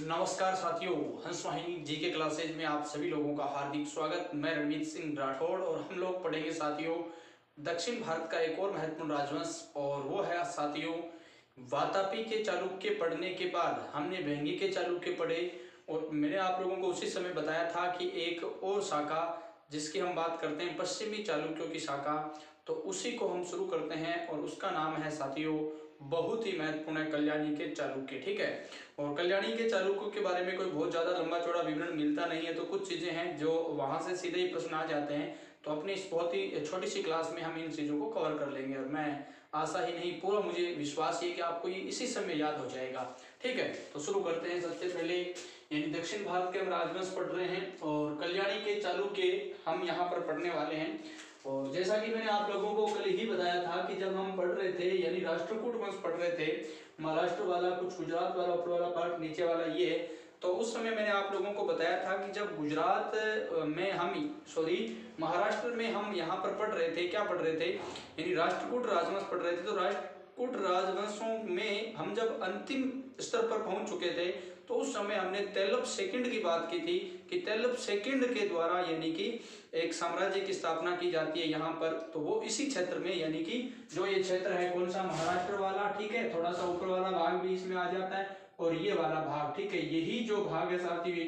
नमस्कार साथियों, हंस वाहिनी जीके क्लासेज में आप सभी लोगों का हार्दिक स्वागत। मैं रणवीर सिंह राठौड़ और हम लोग पढ़ेंगे साथियों दक्षिण भारत का एक और महत्वपूर्ण राजवंश, और वो है साथियों वातापी के चालुक्य। पढ़ने के बाद हमने वेंगी के चालुक्य पढ़े और मैंने आप लोगों को उसी समय बताया था कि एक और शाखा जिसकी हम बात करते हैं पश्चिमी चालुक्यों की शाखा, तो उसी को हम शुरू करते हैं और उसका नाम है साथियों बहुत ही महत्वपूर्ण है कल्याणी के चालुक्य। ठीक है, और कल्याणी के चालुक्यों के बारे में कोई बहुत ज़्यादा लंबा चौड़ा विवरण मिलता नहीं है, तो कुछ चीज़ें हैं जो वहाँ से सीधे ही प्रश्न आ जाते हैं, तो अपनी इस बहुत ही छोटी सी क्लास में हम इन चीज़ों को कवर कर लेंगे और मैं आशा ही नहीं पूरा मुझे विश्वास है कि आपको ये इसी समय याद हो जाएगा। ठीक है, तो शुरू करते हैं। सबसे पहले यानी दक्षिण भारत के हम राजवंश पढ़ रहे हैं और कल्याणी के चालुक्य हम यहाँ पर पढ़ने वाले हैं। और जैसा कि मैंने आप लोगों को कल ही बताया था कि जब हम पढ़ रहे थे यानी राष्ट्रकूट वंश पढ़ रहे थे, महाराष्ट्र वाला कुछ गुजरात वाला ऊपर वाला पार्ट नीचे वाला ये, तो उस समय मैंने आप लोगों को बताया था कि जब गुजरात में हम महाराष्ट्र में हम यहाँ पर पढ़ रहे थे, क्या पढ़ रहे थे यानी राष्ट्रकूट राजवंश पढ़ रहे थे, तो राष्ट्रकूट राजवंशों में हम जब अंतिम स्तर पर पहुंच चुके थे तो उस समय हमने तैलप सेकंड की बात की थी कि तैलप सेकंड के द्वारा यानी कि एक साम्राज्य की स्थापना की जाती है यहाँ पर, तो वो इसी क्षेत्र में यानी कि जो ये क्षेत्र है कौन सा, महाराष्ट्र वाला। ठीक है, थोड़ा सा ऊपर वाला भाग भी इसमें आ जाता है और ये वाला भाग। ठीक है, यही जो भाग है साथियों ये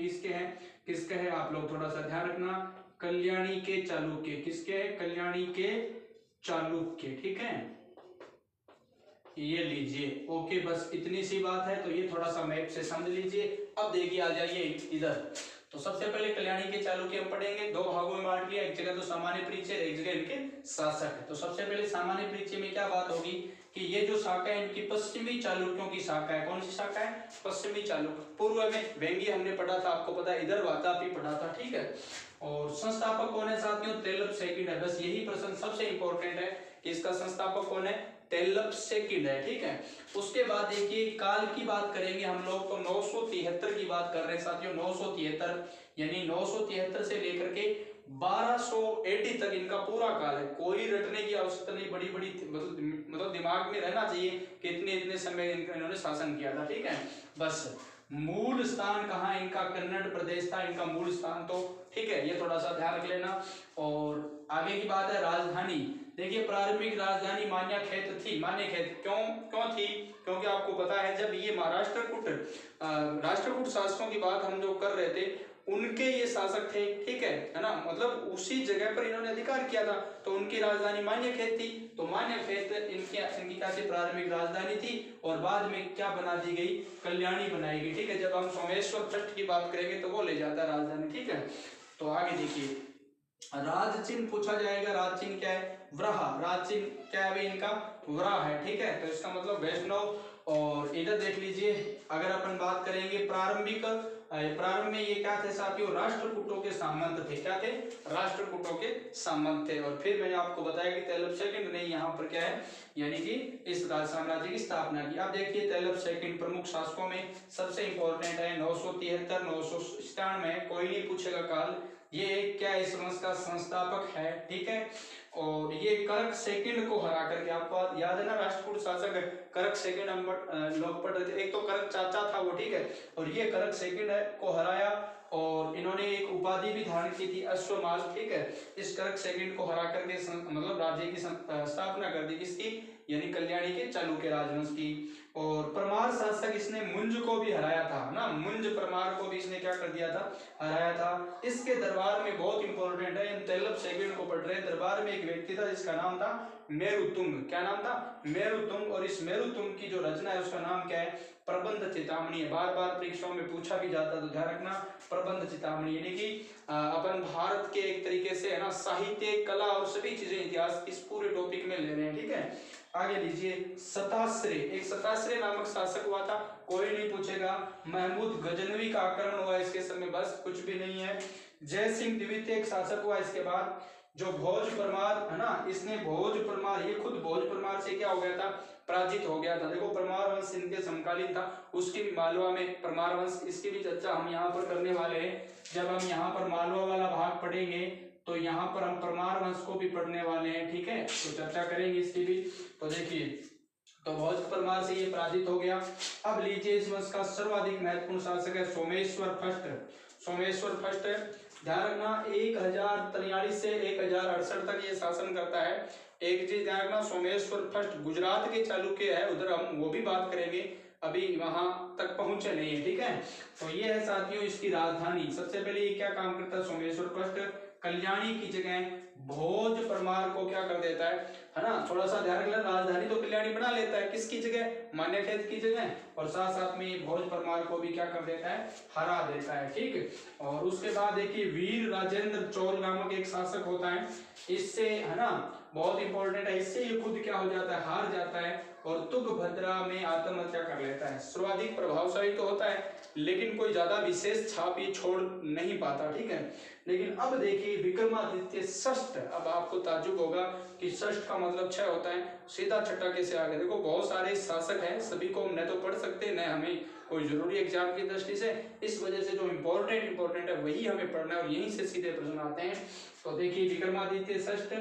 किसके हैं आप लोग थोड़ा सा ध्यान रखना, कल्याणी के चालुक्य। किसके है, कल्याणी के चालुक्य। ठीक है, ये लीजिए। ओके, बस इतनी सी बात है, तो ये थोड़ा सा मैप से समझ लीजिए। अब देखिए आ जाइए इधर, तो सबसे पहले कल्याणी के चालुक्य हम पढ़ेंगे। दो भागों में बांट लिया, एक जगह तो सामान्य परिचय, एक जगह इनके शासक है। तो सबसे पहले सामान्य परिचय में क्या बात होगी कि ये जो शाखा है इनकी पश्चिमी चालुक्यों की शाखा है। कौन सी शाखा है, पश्चिमी चालुक्य। पूर्व में वेंगी हमने पढ़ा था, आपको पता है, इधर वातापी पढ़ा था। ठीक है, और संस्थापक कौन है साथियों, तैलप सेकंड है। बस यही प्रश्न सबसे इंपॉर्टेंट है कि इसका संस्थापक कौन है, तैलप सेकंड है। ठीक है, उसके बाद देखिए काल की बात करेंगे हम लोग, तो 973 की बात कर रहे हैं साथियों। 973 यानी 973 से लेकर के 1280 तक इनका पूरा काल है। कोई रटने की आवश्यकता नहीं, बड़ी बड़ी मतलब दिमाग में रहना चाहिए कि इतने समय इन्होंने शासन किया था। ठीक है, बस मूल स्थान कहाँ इनका, कन्नड़ प्रदेश था इनका मूल स्थान। तो ठीक है, ये थोड़ा सा ध्यान रख लेना। और आगे की बात है राजधानी। देखिए प्रारंभिक राजधानी मान्यखेत थी। मान्यखेत क्यों थी, क्योंकि आपको पता है जब ये राष्ट्रकूट शासकों की बात हम जो कर रहे थे उनके ये शासक थे। ठीक है ना, मतलब उसी जगह पर इन्होंने अधिकार किया था, तो उनकी राजधानी मान्यखेत थी। तो मान्यखेत इनकी क्या थी, प्रारंभिक राजधानी थी और बाद में क्या बना दी गई, कल्याणी बनाई गई। ठीक है, जब हम सोमेश्वर ट्रस्ट की बात करेंगे तो वो ले जाता है राजधानी। ठीक है, तो आगे देखिए राज चिन्ह पूछा जाएगा। राज चिन्ह क्या है, व्रह। राज चिन्ह क्या है इनका, व्रह है। ठीक है, तो इसका मतलब वैष्णव। और इधर देख लीजिए, अगर अपन बात करेंगे प्रारंभ में ये क्या थे साथियों, राष्ट्रकूटों के सामंत थे। क्या थे, राष्ट्रकूटों के सामंत थे। और फिर मैंने आपको बताया कि तैलप सेकंड ने यहाँ पर क्या है यानी कि इस राज साम्राज्य की स्थापना की। अब देखिए तैलप सेकंड प्रमुख शासकों में सबसे इंपॉर्टेंट है 973 997, कोई नहीं पूछेगा काल। ये क्या इस वंश का संस्थापक है। ठीक है, और ये करक सेकंड को हरा करके, आपको याद है ना राष्ट्रकूट शासक करक सेकंड हम लोग पढ़ रहे थे। एक तो करक चाचा था वो, ठीक है, और ये करक सेकंड को हराया और इन्होंने एक उपाधि भी धारण की थी अश्वमाल। ठीक है, इस करक सेकंड को हरा करके मतलब राज्य की स्थापना कर दी, किसकी, यानी कल्याणी के चालुक्य राजवंश की। और परमार शासक इसने मुंज को भी हराया था ना, मुंज परमार को भी इसने क्या कर दिया था, हराया था। इसके दरबार में बहुत इंपॉर्टेंट है, इन तैलप सेकंड को पढ़ रहे हैं। दरबार में एक व्यक्ति था जिसका नाम था मेरुतुंग। क्या नाम था, मेरुतुंग। और इस मेरुतुंग की जो रचना है उसका नाम क्या है, प्रबंध चितामणि है। बार बार परीक्षाओं में पूछा भी जाता है, तो ध्यान रखना प्रबंध चितामणि। यानी कि अपन भारत के एक तरीके से है ना साहित्य, कला और सभी चीजें इतिहास इस पूरे टॉपिक में ले रहे हैं। ठीक है, आगे लीजिए सताश्रय। एक सताश्रय नामक शासक हुआ था, कोई नहीं पूछेगा। महमूद गजनवी का आक्रमण हुआ इसके समय, बस कुछ भी नहीं है। जय सिंह द्वितीय एक शासक हुआ इसके बाद। जो भोज परमार है ना, इसने भोज परमार, ये खुद भोज परमार से क्या हो गया था, पराजित हो गया था। देखो परमार वंश इनके समकालीन था, उसकी भी मालवा में परमार वंश, इसकी भी चर्चा हम यहाँ पर करने वाले हैं। जब हम यहाँ पर मालवा वाला भाग पढ़ेंगे तो यहाँ पर हम परमार वंश को भी पढ़ने वाले हैं। ठीक है, तो चर्चा करेंगे इसकी भी। तो देखिए तो भोज परमार से ये पराजित हो गया। अब लीजिए इस वंश का सर्वाधिक महत्वपूर्ण शासक है सोमेश्वर फर्स्ट। सोमेश्वर फर्स्ट ध्यान रखना 1043 से 1068 तक ये शासन करता है। एक चीज ध्यान रखना, सोमेश्वर फर्स्ट गुजरात के चालुक्य है, उधर हम वो भी बात करेंगे, अभी वहां तक पहुंचे नहीं है, ठीक है। तो ये है साथियों इसकी राजधानी। सबसे पहले ये क्या काम करता है सोमेश्वर फर्स्ट, कल्याणी की जगह भोज परमार को क्या कर देता है ना, थोड़ा सा ध्यान रखना, राजधानी तो कल्याणी बना लेता है, किसकी जगह, मान्यखेत की जगह, और साथ साथ में भोज परमार को भी क्या कर देता है, हरा देता है, ठीक। और उसके बाद देखिए वीर राजेंद्र चोल नामक एक शासक होता है, इससे है ना बहुत इंपॉर्टेंट है, इससे ये खुद क्या हो जाता है, हार जाता है और तुंगभद्रा में आत्महत्या कर लेता है। सर्वाधिक प्रभावशाली तो होता है लेकिन कोई ज्यादा विशेष छाप ये छोड़ नहीं पाता, ठीक है। लेकिन अब देखिए विक्रमादित्य षष्ठ, अब आपको ताज्जुब होगा कि षष्ठ का मतलब 6 होता है, सीधा छठा कैसे आ गया। देखो बहुत सारे शासक हैं, सभी को हम न तो पढ़ सकते न हमें कोई जरूरी एग्जाम की दृष्टि से, इस वजह से जो इंपॉर्टेंट है वही हमें पढ़ना है और यहीं से सीधे प्रश्न आते हैं। तो देखिए विक्रमादित्य षष्ठ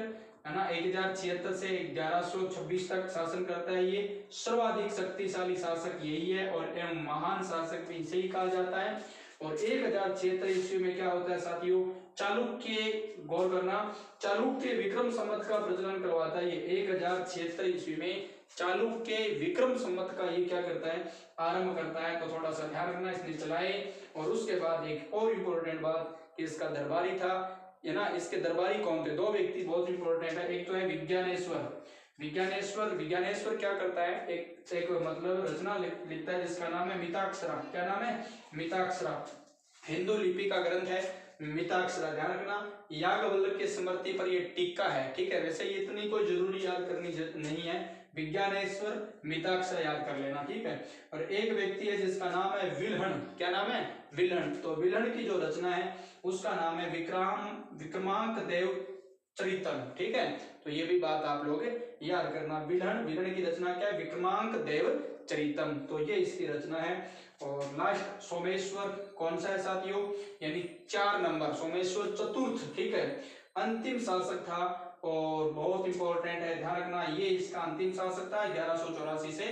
है ना 1076 से 1126 तक शासन करता है, ये सर्वाधिक शक्तिशाली शासक यही है और एवं महान शासक भी इसे ही कहा जाता है। और 1076 ईस्वी में क्या होता है साथियों, चालुक्य, गौर करना, चालुक्य विक्रम संवत का प्रचलन करवाता है। ये 1076 ईस्वी में चालुक्य विक्रम संवत का ये क्या करता है, आरंभ करता है। तो थोड़ा सा ध्यान रखना, इसने चलाए। और उसके बाद एक और इम्पोर्टेंट बात कि इसका दरबारी था, है ना, इसके दरबारी कौन थे, 2 व्यक्ति बहुत इंपॉर्टेंट है। एक तो है विज्ञानेश्वर क्या करता है, एक मतलब रचना लिखता है जिसका नाम है मिताक्षरा। क्या नाम है, मिताक्षरा। हिंदू लिपि का ग्रंथ है मिताक्षरा, ध्यान रखना। याज्ञवल्क्य के स्मृति पर ये टीका है, ठीक है। वैसे ये इतनी कोई जरूरी याद करनी नहीं है, विज्ञानेश्वर मिताक्षरा याद कर लेना, ठीक है। और एक व्यक्ति है जिसका नाम है विल्हण। क्या नाम है, विल्हण। तो विल्हण की जो रचना है उसका नाम है विक्रमांक देव चरितम, ठीक है। तो ये भी बात आप लोग याद करना, विल्हण की रचना क्या है, विक्रमांक देव चरितम, तो ये इसकी रचना है। और लास्ट सोमेश्वर कौन सा है साथियों, यानी 4 नंबर, सोमेश्वर चतुर्थ, ठीक है, अंतिम शासक था और बहुत इंपॉर्टेंट है, ध्यान रखना। ये इसका अंतिम शासक था 1184 से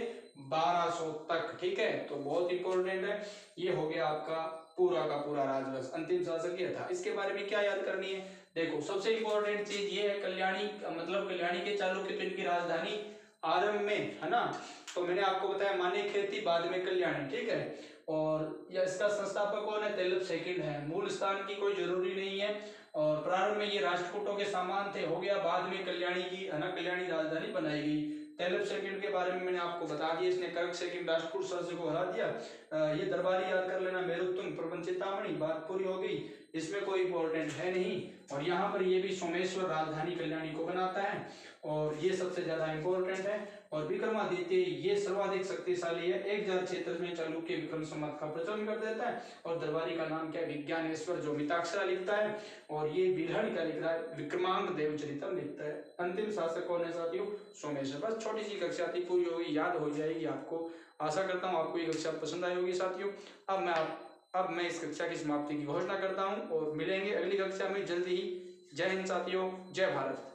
1200 तक, ठीक है। तो बहुत इंपॉर्टेंट है, ये हो गया आपका पूरा का पूरा राजवंश, अंतिम शासक ये था। इसके बारे में क्या याद करनी है, देखो सबसे इंपॉर्टेंट चीज ये है कल्याणी, मतलब कल्याणी के चालुक्य तो इनकी राजधानी आरंभ में है ना, तो मैंने आपको बताया मान्यखेत थी, बाद में कल्याणी, ठीक है। और या इसका संस्थापक कौन है, तैलप सेकंड है। मूल स्थान की कोई जरूरी नहीं है और प्रारंभ में ये राष्ट्रकूटों के सामान थे, हो गया, बाद में कल्याणी की है ना, कल्याणी राजधानी बनाई गई। तैलप सेकंड के बारे में मैंने आपको बता दिया, इसने कर्क सेकंड राष्ट्रकूट शासक को हरा दिया। ये दरबारी याद कर लेना, मेरुतुंग, प्रबंध चिंतामणि, बात पूरी हो गई, इसमें कोई इंपॉर्टेंट है नहीं। और यहाँ पर ये भी सोमेश्वर राजधानी कल्याणी को बनाता है और ये सबसे ज्यादा इंपॉर्टेंट है। और विक्रमादित्य ये सर्वाधिक शक्तिशाली है, 1076 में चालुक्य विक्रम संवत का प्रचलन कर देता है। और दरबारी का नाम क्या है, विज्ञानेश्वर, जो मिताक्षरा लिखता है। और ये विल्हण का लिख रहा है, विक्रमांक देवचरितम लिखता है। अंतिम शासक कौन है साथियों, सोमेश्वर। बस छोटी सी कक्षा थी, पूरी होगी, याद हो जाएगी आपको। आशा करता हूँ आपको ये कक्षा पसंद आई होगी साथियों। अब मैं इस कक्षा की समाप्ति की घोषणा करता हूँ और मिलेंगे अगली कक्षा में जल्दी ही। जय हिंद साथियों, जय भारत।